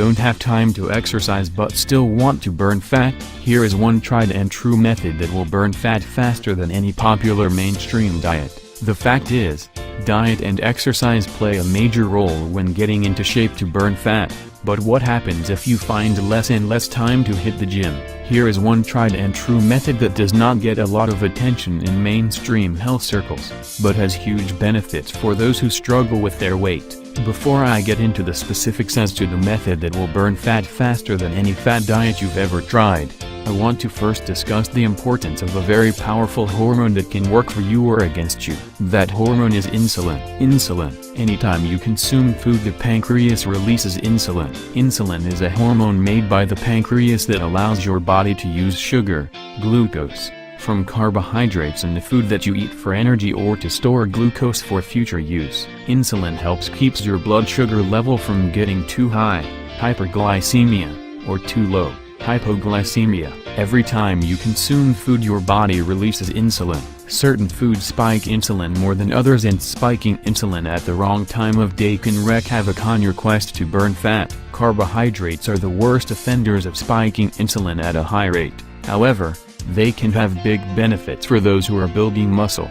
don't have time to exercise but still want to burn fat, here is one tried and true method that will burn fat faster than any popular mainstream diet. The fact is, diet and exercise play a major role when getting into shape to burn fat, but what happens if you find less and less time to hit the gym? Here is one tried and true method that does not get a lot of attention in mainstream health circles, but has huge benefits for those who struggle with their weight. Before I get into the specifics as to the method that will burn fat faster than any fat diet you've ever tried, I want to first discuss the importance of a very powerful hormone that can work for you or against you. That hormone is insulin. Anytime you consume food, the pancreas releases insulin. Insulin is a hormone made by the pancreas that allows your body to use sugar, glucose, from carbohydrates in the food that you eat for energy or to store glucose for future use. Insulin helps keeps your blood sugar level from getting too high, hyperglycemia, or too low, hypoglycemia. Every time you consume food, your body releases insulin. Certain foods spike insulin more than others, and spiking insulin at the wrong time of day can wreak havoc on your quest to burn fat. Carbohydrates are the worst offenders of spiking insulin at a high rate. However, they can have big benefits for those who are building muscle.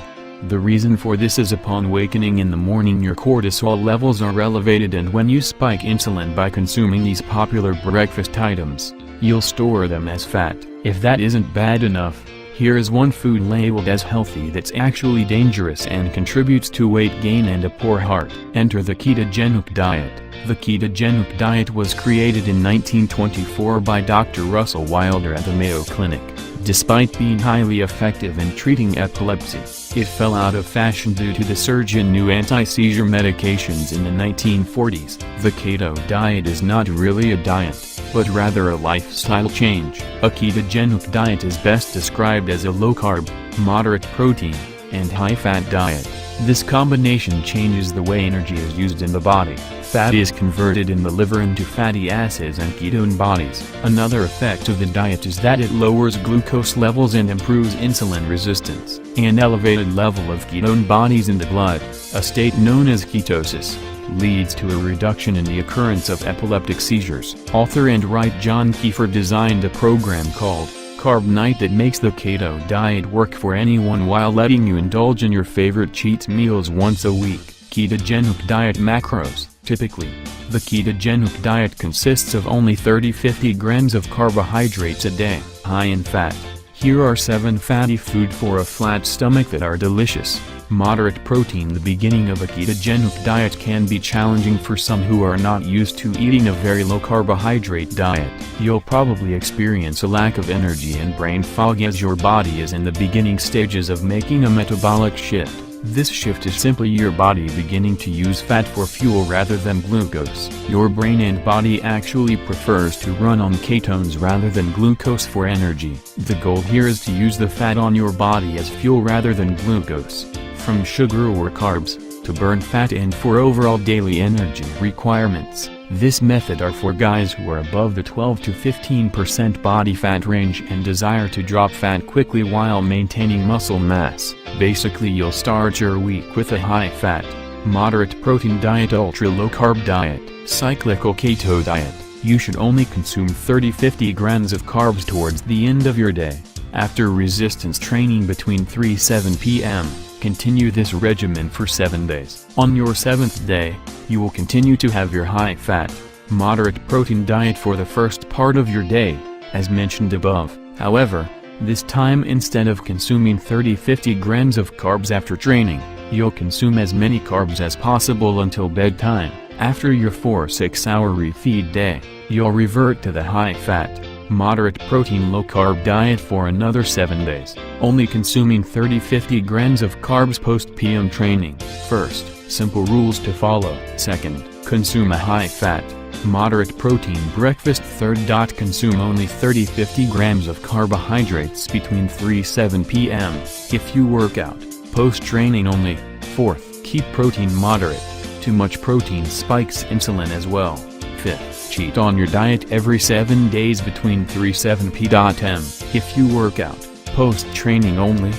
The reason for this is upon wakening in the morning your cortisol levels are elevated, and when you spike insulin by consuming these popular breakfast items, you'll store them as fat. If that isn't bad enough, here is one food labeled as healthy that's actually dangerous and contributes to weight gain and a poor heart. Enter the ketogenic diet. The ketogenic diet was created in 1924 by Dr. Russell Wilder at the Mayo Clinic. Despite being highly effective in treating epilepsy, it fell out of fashion due to the surge in new anti-seizure medications in the 1940s. The keto diet is not really a diet, but rather a lifestyle change. A ketogenic diet is best described as a low-carb, moderate protein, and high-fat diet. This combination changes the way energy is used in the body. Fat is converted in the liver into fatty acids and ketone bodies. Another effect of the diet is that it lowers glucose levels and improves insulin resistance. An elevated level of ketone bodies in the blood, a state known as ketosis, leads to a reduction in the occurrence of epileptic seizures. Author and writer John Kiefer designed a program called Carb Night that makes the keto diet work for anyone while letting you indulge in your favorite cheat meals once a week. Ketogenic diet macros. Typically, the ketogenic diet consists of only 30-50 grams of carbohydrates a day. High in fat. Here are 7 fatty foods for a flat stomach that are delicious. Moderate protein. The beginning of a ketogenic diet can be challenging for some who are not used to eating a very low carbohydrate diet. You'll probably experience a lack of energy and brain fog as your body is in the beginning stages of making a metabolic shift. This shift is simply your body beginning to use fat for fuel rather than glucose. Your brain and body actually prefers to run on ketones rather than glucose for energy. The goal here is to use the fat on your body as fuel rather than glucose, from sugar or carbs, to burn fat and for overall daily energy requirements. This method are for guys who are above the 12 to 15% body fat range and desire to drop fat quickly while maintaining muscle mass. Basically, you'll start your week with a high-fat, moderate protein diet, ultra-low-carb diet, cyclical keto diet. You should only consume 30-50 grams of carbs towards the end of your day. After resistance training between 3-7 p.m., continue this regimen for 7 days. On your 7th day, you will continue to have your high-fat, moderate protein diet for the first part of your day, as mentioned above. However, this time instead of consuming 30-50 grams of carbs after training, you'll consume as many carbs as possible until bedtime. After your 4-6 hour refeed day, you'll revert to the high-fat, moderate protein low-carb diet for another 7 days, only consuming 30-50 grams of carbs post-PM training. First, simple rules to follow. Second, consume a high-fat, moderate protein breakfast. Third, consume only 30-50 grams of carbohydrates between 3-7 p.m. if you work out, post-training only. Fourth, keep protein moderate. Too much protein spikes insulin as well. Fifth, cheat on your diet every 7 days between 3-7 p.m. if you work out, post-training only.